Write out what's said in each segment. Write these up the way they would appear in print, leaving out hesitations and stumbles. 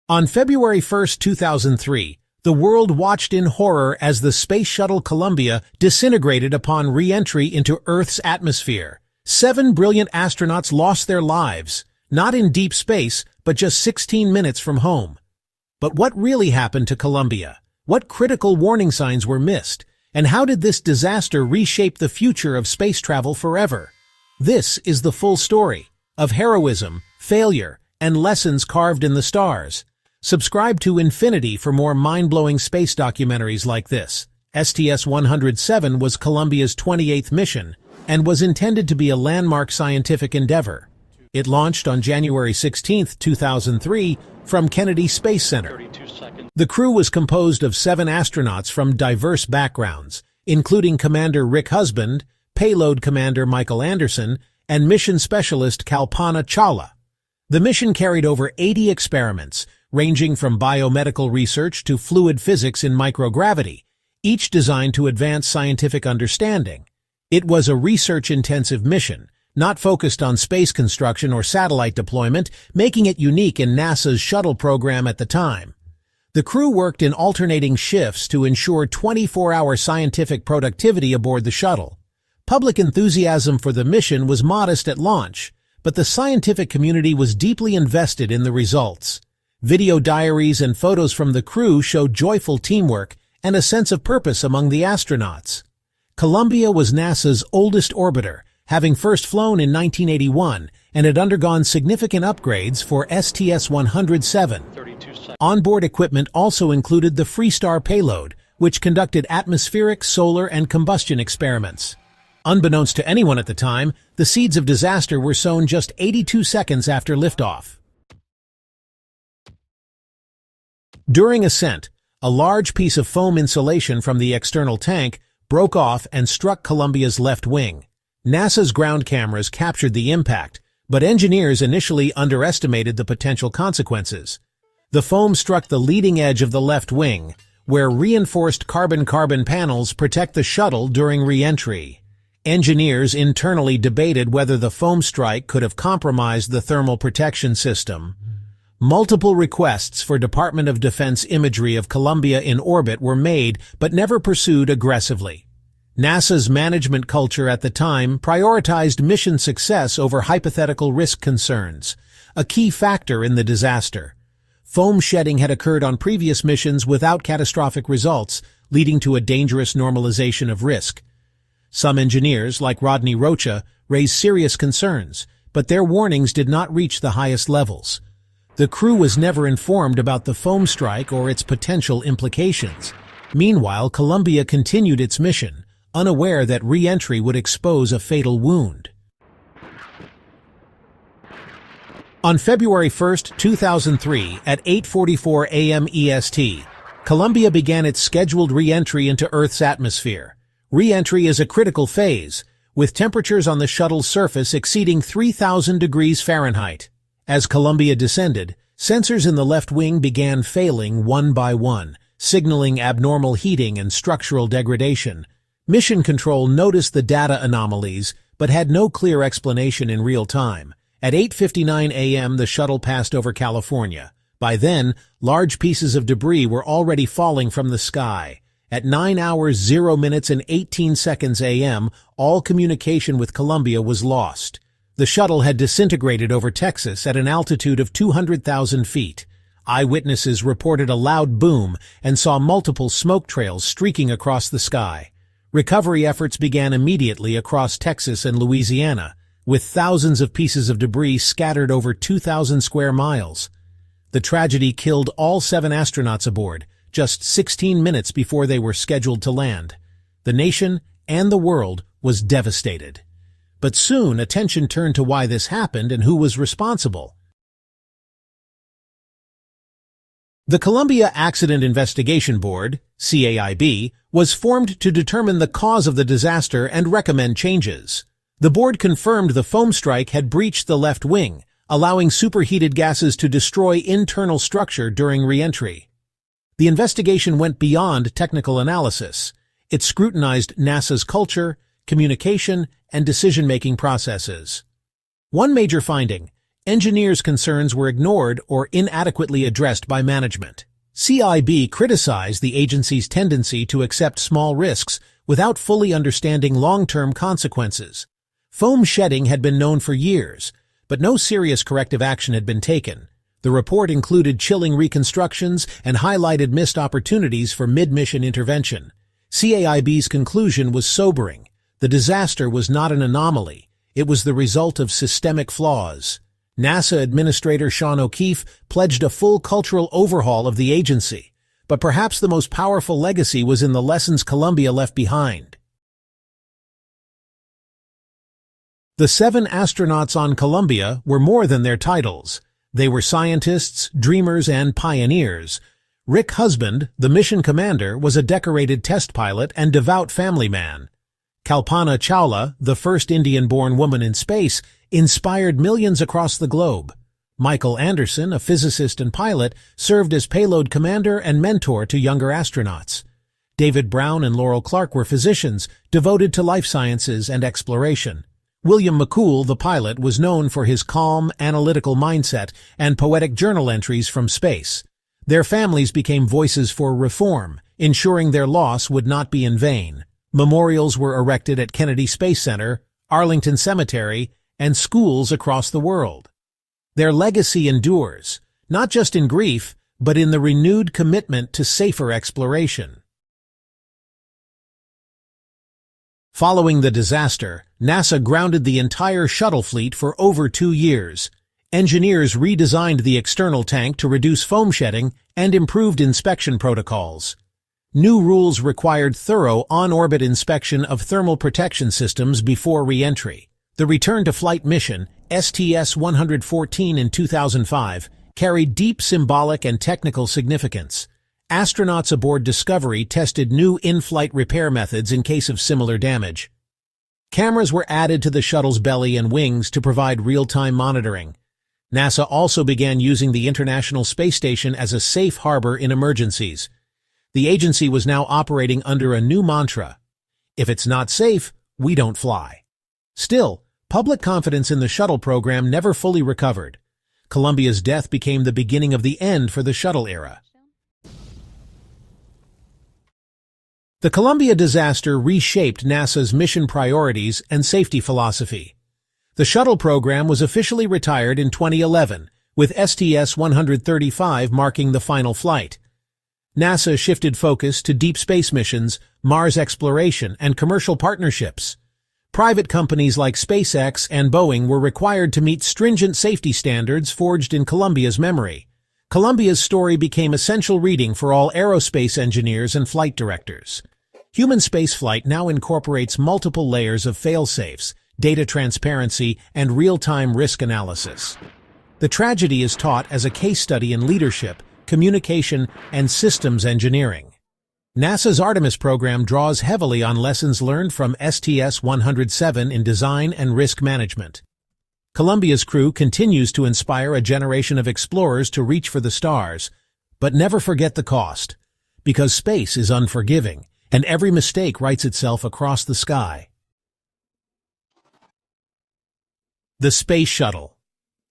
On February 1, 2003, the world watched in horror as the Space Shuttle Columbia disintegrated upon re-entry into Earth's atmosphere. 7 brilliant astronauts lost their lives, not in deep space, but just 16 minutes from home. But what really happened to Columbia? What critical warning signs were missed? And how did this disaster reshape the future of space travel forever? This is the full story of heroism, failure, and lessons carved in the stars. Subscribe to Infinity for more mind-blowing space documentaries like this. STS-107 was Columbia's 28th mission and was intended to be a landmark scientific endeavor. It launched on January 16, 2003, from Kennedy Space Center. The crew was composed of 7 astronauts from diverse backgrounds, including Commander Rick Husband, Payload Commander Michael Anderson, and Mission Specialist Kalpana Chawla. The mission carried over 80 experiments, ranging from biomedical research to fluid physics in microgravity, each designed to advance scientific understanding. It was a research-intensive mission, not focused on space construction or satellite deployment, making it unique in NASA's Shuttle program at the time. The crew worked in alternating shifts to ensure 24-hour scientific productivity aboard the shuttle. Public enthusiasm for the mission was modest at launch, but the scientific community was deeply invested in the results. Video diaries and photos from the crew showed joyful teamwork and a sense of purpose among the astronauts. Columbia was NASA's oldest orbiter, having first flown in 1981 and had undergone significant upgrades for STS-107. Onboard equipment also included the Freestar payload, which conducted atmospheric, solar, and combustion experiments. Unbeknownst to anyone at the time, the seeds of disaster were sown just 82 seconds after liftoff. During ascent, a large piece of foam insulation from the external tank broke off and struck Columbia's left wing. NASA's ground cameras captured the impact, but engineers initially underestimated the potential consequences. The foam struck the leading edge of the left wing, where reinforced carbon-carbon panels protect the shuttle during re-entry. Engineers internally debated whether the foam strike could have compromised the thermal protection system. Multiple requests for Department of Defense imagery of Columbia in orbit were made but never pursued aggressively. NASA's management culture at the time prioritized mission success over hypothetical risk concerns, a key factor in the disaster. Foam shedding had occurred on previous missions without catastrophic results, leading to a dangerous normalization of risk. Some engineers, like Rodney Rocha, raised serious concerns, but their warnings did not reach the highest levels. The crew was never informed about the foam strike or its potential implications. Meanwhile, Columbia continued its mission, unaware that re-entry would expose a fatal wound. On February 1, 2003, at 8:44 a.m. EST, Columbia began its scheduled re-entry into Earth's atmosphere. Re-entry is a critical phase, with temperatures on the shuttle's surface exceeding 3,000 degrees Fahrenheit. As Columbia descended, sensors in the left wing began failing one by one, signaling abnormal heating and structural degradation. Mission Control noticed the data anomalies, but had no clear explanation in real time. At 8:59 a.m., the shuttle passed over California. By then, large pieces of debris were already falling from the sky. At 9 hours 0 minutes and 18 seconds a.m., all communication with Columbia was lost. The shuttle had disintegrated over Texas at an altitude of 200,000 feet. Eyewitnesses reported a loud boom and saw multiple smoke trails streaking across the sky. Recovery efforts began immediately across Texas and Louisiana, with thousands of pieces of debris scattered over 2,000 square miles. The tragedy killed all 7 astronauts aboard, just 16 minutes before they were scheduled to land. The nation and the world was devastated. But soon attention turned to why this happened and who was responsible. The Columbia Accident Investigation Board, CAIB, was formed to determine the cause of the disaster and recommend changes. The board confirmed the foam strike had breached the left wing, allowing superheated gases to destroy internal structure during re-entry. The investigation went beyond technical analysis. It scrutinized NASA's culture, communication, and decision-making processes. One major finding: engineers' concerns were ignored or inadequately addressed by management. CAIB criticized the agency's tendency to accept small risks without fully understanding long-term consequences. Foam shedding had been known for years, but no serious corrective action had been taken. The report included chilling reconstructions and highlighted missed opportunities for mid-mission intervention. CAIB's conclusion was sobering. The disaster was not an anomaly. It was the result of systemic flaws. NASA Administrator Sean O'Keefe pledged a full cultural overhaul of the agency, but perhaps the most powerful legacy was in the lessons Columbia left behind. The 7 astronauts on Columbia were more than their titles. They were scientists, dreamers, and pioneers. Rick Husband, the mission commander, was a decorated test pilot and devout family man. Kalpana Chawla, the first Indian-born woman in space, inspired millions across the globe. Michael Anderson, a physicist and pilot, served as payload commander and mentor to younger astronauts. David Brown and Laurel Clark were physicians, devoted to life sciences and exploration. William McCool, the pilot, was known for his calm, analytical mindset and poetic journal entries from space. Their families became voices for reform, ensuring their loss would not be in vain. Memorials were erected at Kennedy Space Center, Arlington Cemetery, and schools across the world. Their legacy endures, not just in grief, but in the renewed commitment to safer exploration. Following the disaster, NASA grounded the entire shuttle fleet for over 2 years. Engineers redesigned the external tank to reduce foam shedding and improved inspection protocols. New rules required thorough on-orbit inspection of thermal protection systems before re-entry. The return-to-flight mission, STS-114 in 2005, carried deep symbolic and technical significance. Astronauts aboard Discovery tested new in-flight repair methods in case of similar damage. Cameras were added to the shuttle's belly and wings to provide real-time monitoring. NASA also began using the International Space Station as a safe harbor in emergencies. The agency was now operating under a new mantra: if it's not safe, we don't fly. Still, public confidence in the shuttle program never fully recovered. Columbia's death became the beginning of the end for the shuttle era. The Columbia disaster reshaped NASA's mission priorities and safety philosophy. The shuttle program was officially retired in 2011, with STS-135 marking the final flight. NASA shifted focus to deep space missions, Mars exploration, and commercial partnerships. Private companies like SpaceX and Boeing were required to meet stringent safety standards forged in Columbia's memory. Columbia's story became essential reading for all aerospace engineers and flight directors. Human spaceflight now incorporates multiple layers of fail-safes, data transparency, and real-time risk analysis. The tragedy is taught as a case study in leadership, communication, and systems engineering. NASA's Artemis program draws heavily on lessons learned from STS-107 in design and risk management. Columbia's crew continues to inspire a generation of explorers to reach for the stars, but never forget the cost, because space is unforgiving, and every mistake writes itself across the sky. The Space Shuttle.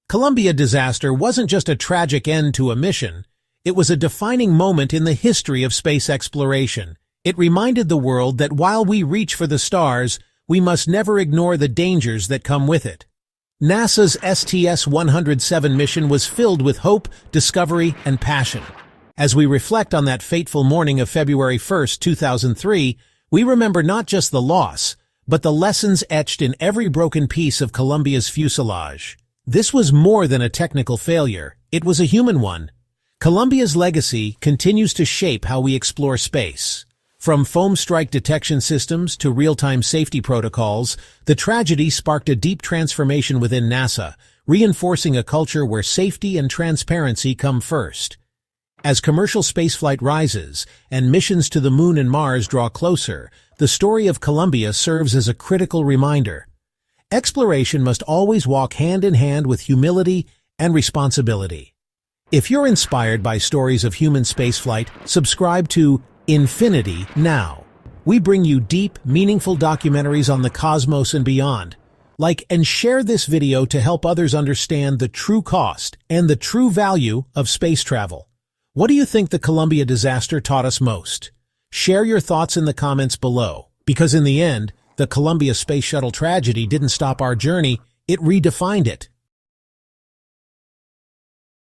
Columbia disaster wasn't just a tragic end to a mission. It was a defining moment in the history of space exploration. It reminded the world that while we reach for the stars, we must never ignore the dangers that come with it. NASA's STS-107 mission was filled with hope, discovery, and passion. As we reflect on that fateful morning of February 1, 2003, we remember not just the loss, but the lessons etched in every broken piece of Columbia's fuselage. This was more than a technical failure. It was a human one. Columbia's legacy continues to shape how we explore space. From foam strike detection systems to real-time safety protocols, the tragedy sparked a deep transformation within NASA, reinforcing a culture where safety and transparency come first. As commercial spaceflight rises and missions to the Moon and Mars draw closer, the story of Columbia serves as a critical reminder. Exploration must always walk hand in hand with humility and responsibility. If you're inspired by stories of human spaceflight, subscribe to Infinity now. We bring you deep, meaningful documentaries on the cosmos and beyond. Like and share this video to help others understand the true cost and the true value of space travel. What do you think the Columbia disaster taught us most? Share your thoughts in the comments below, because in the end, the Columbia Space Shuttle tragedy didn't stop our journey, it redefined it.